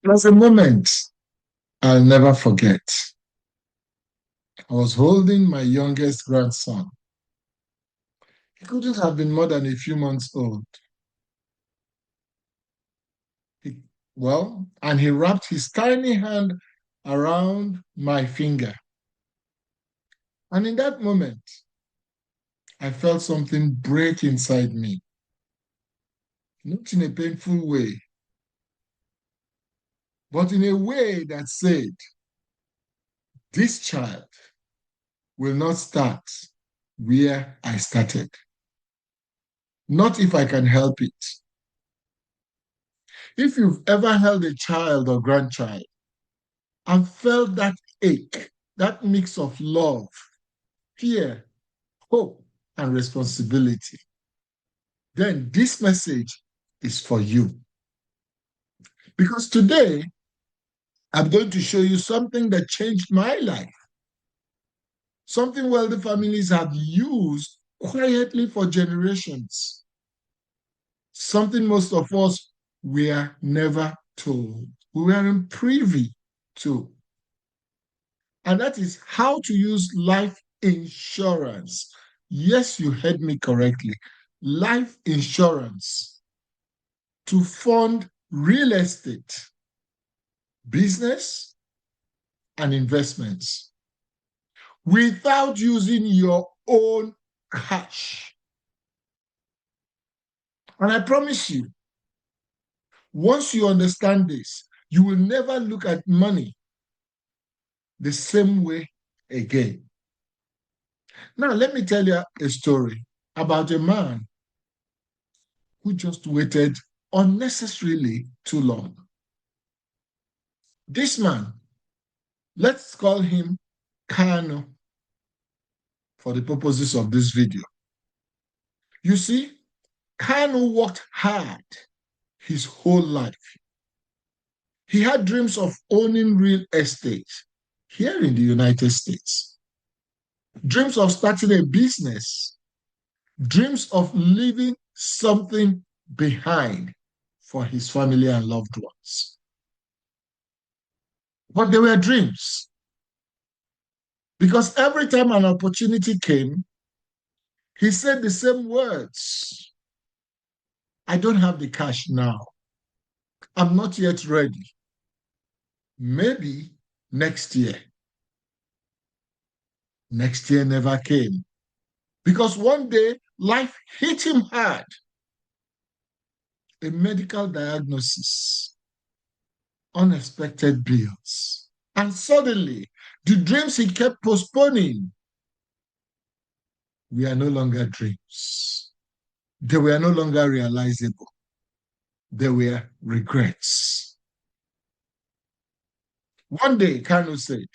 It was a moment I'll never forget. I was holding my youngest grandson. He couldn't have been more than a few months old. He, and he wrapped his tiny hand around my finger. And in that moment, I felt something break inside me, not in a painful way, but in a way that said, this child will not start where I started. Not if I can help it. If you've ever held a child or grandchild and felt that ache, that mix of love, fear, hope, and responsibility, then this message is for you. Because today, I'm going to show you something that changed my life. Something wealthy families have used quietly for generations. Something most of us were never told. We weren't privy to. And that is how to use life insurance. Yes, you heard me correctly. Life insurance to fund real estate, business, and investments without using your own cash. And I promise you, once you understand this, you will never look at money the same way again. Now, let me tell you a story about a man who just waited unnecessarily too long. This man, let's call him Kano for the purposes of this video. You see, Kano worked hard his whole life. He had dreams of owning real estate here in the United States, dreams of starting a business, dreams of leaving something behind for his family and loved ones. But they were dreams. Because every time an opportunity came, he said the same words. I don't have the cash now. I'm not yet ready. Maybe next year. Next year never came. Because one day, life hit him hard. A medical diagnosis, unexpected bills, and suddenly, the dreams he kept postponing were no longer dreams. They were no longer realizable. They were regrets. One day, Kano said,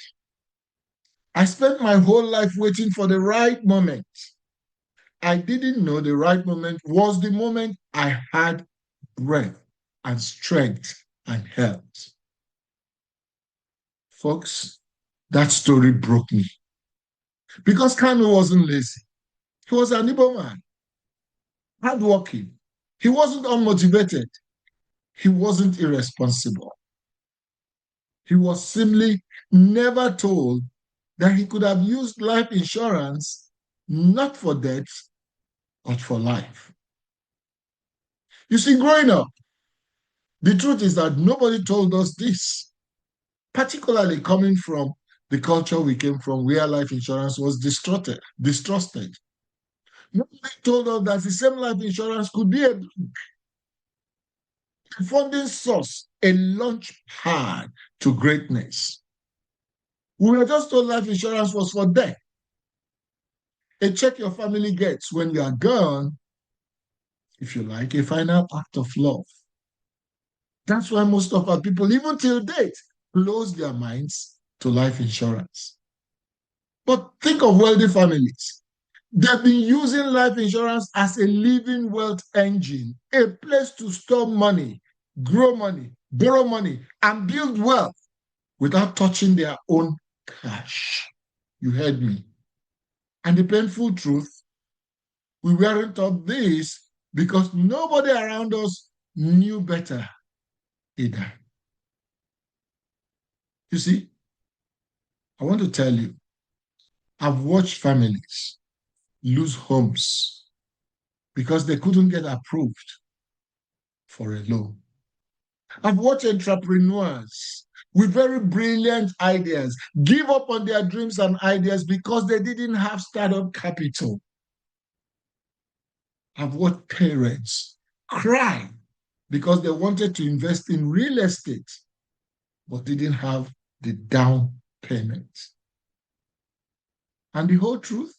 I spent my whole life waiting for the right moment. I didn't know the right moment was the moment I had breath and strength and health. Folks, that story broke me. Because Kano wasn't lazy. He was an Igbo man, hardworking. He wasn't unmotivated. He wasn't irresponsible. He was simply never told that he could have used life insurance not for death, but for life. You see, growing up, the truth is that nobody told us this, particularly coming from the culture we came from where life insurance was distrusted. Nobody told us that the same life insurance could be a funding source, a launch pad to greatness. We were just told life insurance was for death. A check your family gets when you are gone, if you like, a final act of love. That's why most of our people, even till date, close their minds to life insurance. But think of wealthy families. They've been using life insurance as a living wealth engine, a place to store money, grow money, borrow money, and build wealth without touching their own cash. You heard me. And the painful truth, we weren't taught this because nobody around us knew better either. You see, I want to tell you, I've watched families lose homes because they couldn't get approved for a loan. I've watched entrepreneurs with very brilliant ideas give up on their dreams and ideas because they didn't have startup capital. I've watched parents cry because they wanted to invest in real estate but didn't have the down payment. And the whole truth,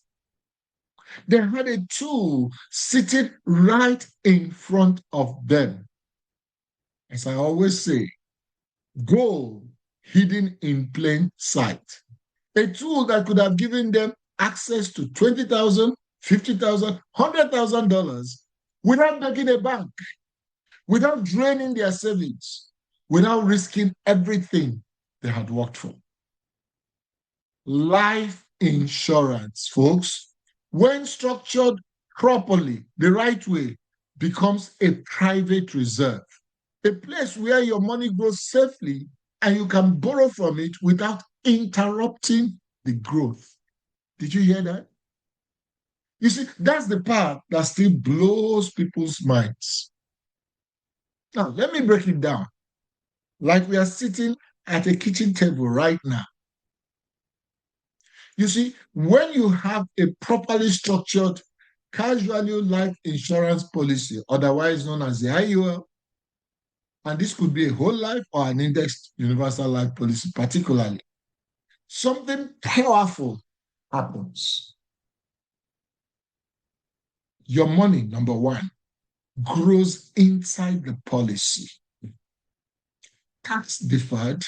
they had a tool sitting right in front of them. As I always say, gold hidden in plain sight. A tool that could have given them access to $20,000, $50,000, $100,000 without making a bank, without draining their savings, without risking everything they had worked for. Life insurance, folks, when structured properly, the right way, becomes a private reserve, a place where your money grows safely and you can borrow from it without interrupting the growth. Did you hear that? You see, that's the part that still blows people's minds. Now, let me break it down. Like we are sitting at a kitchen table right now. You see, when you have a properly structured cash value life insurance policy, otherwise known as the IUL, and this could be a whole life or an indexed universal life policy, particularly, something powerful happens. Your money, number one, grows inside the policy. Tax deferred,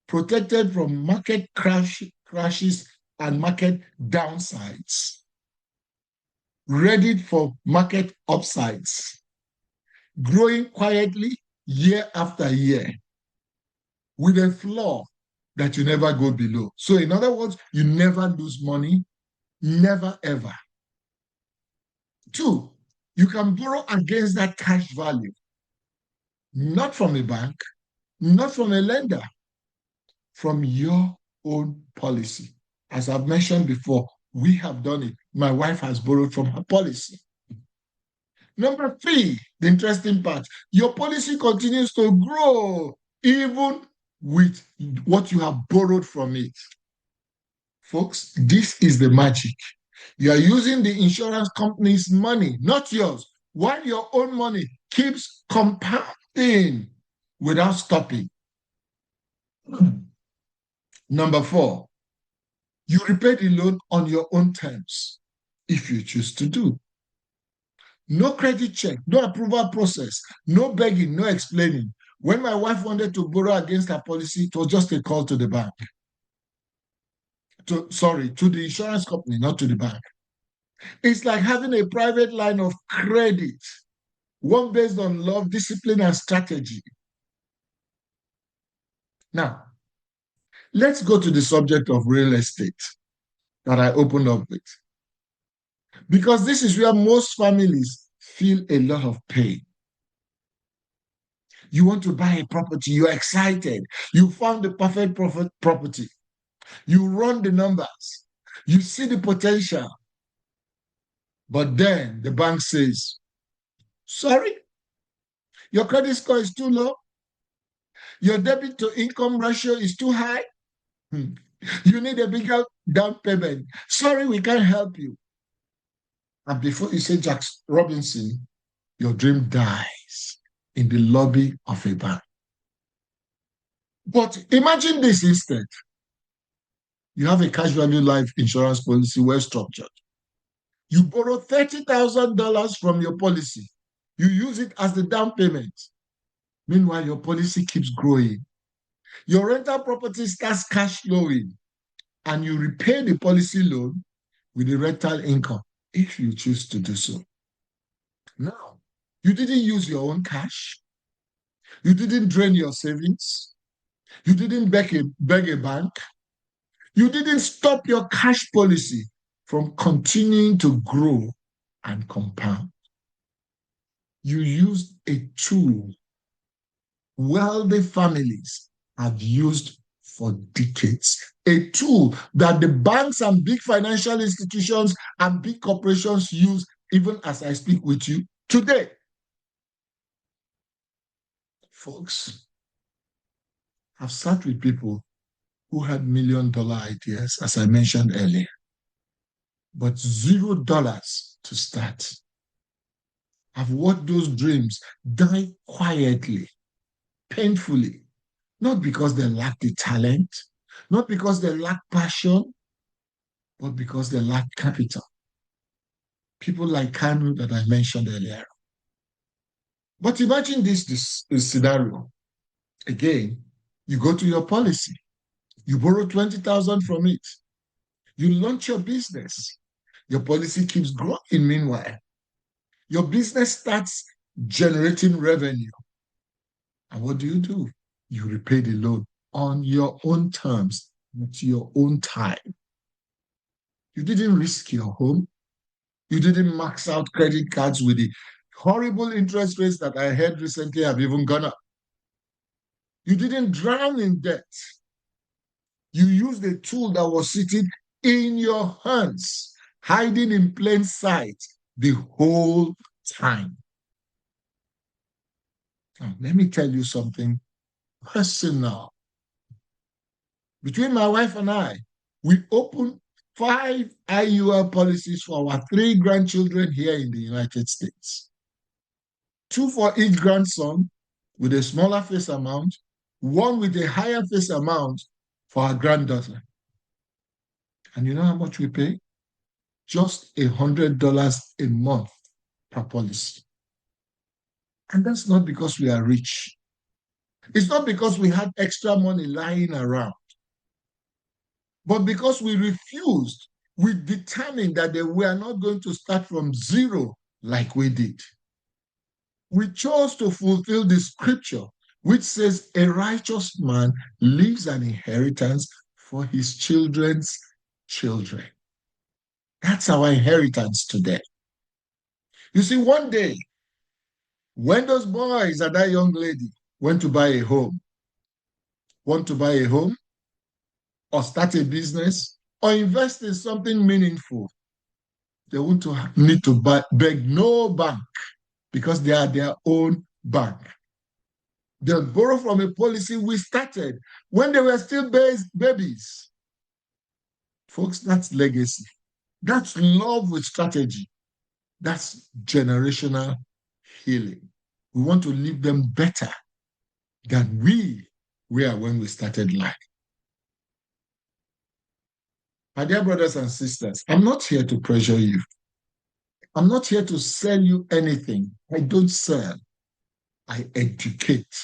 protected from market crashes and market downsides, ready for market upsides, growing quietly year after year with a floor that you never go below. So in other words, you never lose money, never ever. Two, you can borrow against that cash value, not from a bank, not from a lender, from your own policy. As I've mentioned before, we have done it. My wife has borrowed from her policy. Number three, the interesting part, your policy continues to grow even with what you have borrowed from it. Folks, this is the magic. You are using the insurance company's money, not yours, while your own money keeps compounding without stopping. Number four, you repay the loan on your own terms if you choose to do. No credit check, no approval process, no begging, no explaining. When my wife wanted to borrow against her policy, it was just a call to the bank. To the insurance company, not to the bank. It's like having a private line of credit, one based on love, discipline, and strategy. Now, let's go to the subject of real estate that I opened up with. Because this is where most families feel a lot of pain. You want to buy a property, you're excited, you found the perfect property, you run the numbers, you see the potential, but then the bank says, sorry, your credit score is too low, your debit to income ratio is too high, you need a bigger down payment, sorry, we can't help you. And before you say Jack Robinson, your dream dies in the lobby of a bank. But imagine this instead. You have a cash value life insurance policy well structured. You borrow $30,000 from your policy. You use it as the down payment. Meanwhile, your policy keeps growing. Your rental property starts cash flowing, and you repay the policy loan with the rental income if you choose to do so. Now, you didn't use your own cash. You didn't drain your savings. You didn't beg a bank. You didn't stop your cash policy from continuing to grow and compound. You used a tool wealthy families have used for decades. A tool that the banks and big financial institutions and big corporations use even as I speak with you today. Folks, I've sat with people who had $1 million ideas, as I mentioned earlier, but $0 to start. I've watched those dreams die quietly, painfully, not because they lack the talent, not because they lack passion, but because they lack capital. People like Kanu that I mentioned earlier. But imagine this scenario. Again, you go to your policy, you borrow 20,000 from it, you launch your business. Your policy keeps growing meanwhile. Your business starts generating revenue. And what do? You repay the loan on your own terms, at your own time. You didn't risk your home. You didn't max out credit cards with the horrible interest rates that I heard recently have even gone up. You didn't drown in debt. You used a tool that was sitting in your hands, hiding in plain sight the whole time. Now, let me tell you something personal. Between my wife and I, we opened 5 IUL policies for our 3 grandchildren here in the United States. 2 for each grandson with a smaller face amount, 1 with a higher face amount for our granddaughter. And you know how much we pay? Just $100 a month per policy. And that's not because we are rich. It's not because we had extra money lying around. But because we refused, we determined that we are not going to start from zero like we did. We chose to fulfill the scripture which says a righteous man leaves an inheritance for his children's children. That's our inheritance today. You see, one day, when those boys and that young lady went to buy a home, want to buy a home, or start a business, or invest in something meaningful, they won't need to beg no bank because they are their own bank. They'll borrow from a policy we started when they were still babies. Folks, that's legacy. That's love with strategy. That's generational healing. We want to leave them better than we were when we started life. My dear brothers and sisters, I'm not here to pressure you. I'm not here to sell you anything. I don't sell. I educate.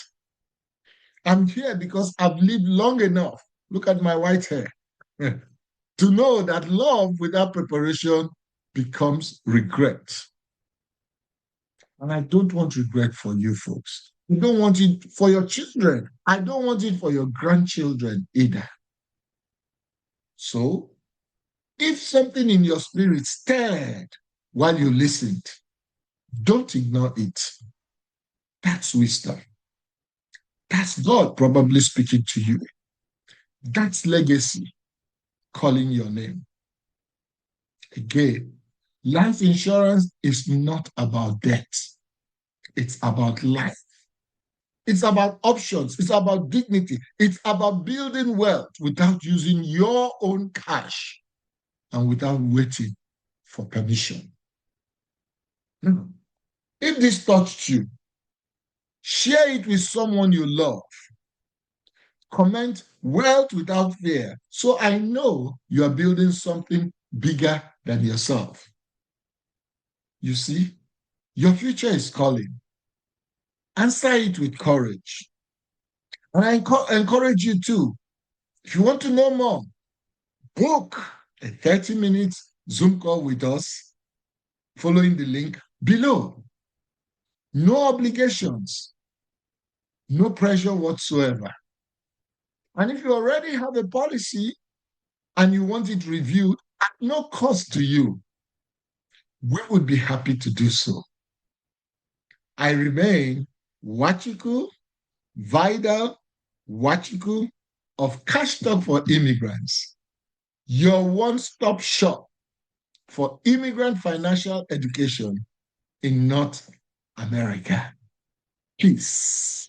I'm here because I've lived long enough. Look at my white hair. To know that love without preparation becomes regret. And I don't want regret for you folks. I don't want it for your children. I don't want it for your grandchildren either. So, if something in your spirit stirred while you listened, don't ignore it. That's wisdom. That's God probably speaking to you. That's legacy calling your name. Again, life insurance is not about death. It's about life. It's about options. It's about dignity. It's about building wealth without using your own cash and without waiting for permission. If this touched you, share it with someone you love. Comment wealth without fear, so I know you are building something bigger than yourself. You see, your future is calling. Answer it with courage. And I encourage you too. If you want to know more, book a 30-minute Zoom call with us following the link below. No obligations, no pressure whatsoever. And if you already have a policy and you want it reviewed at no cost to you, we would be happy to do so. I remain Wachiku, Vidal, Wachiku, of Cash Talk for Immigrants, your one-stop shop for immigrant financial education in North America. Peace.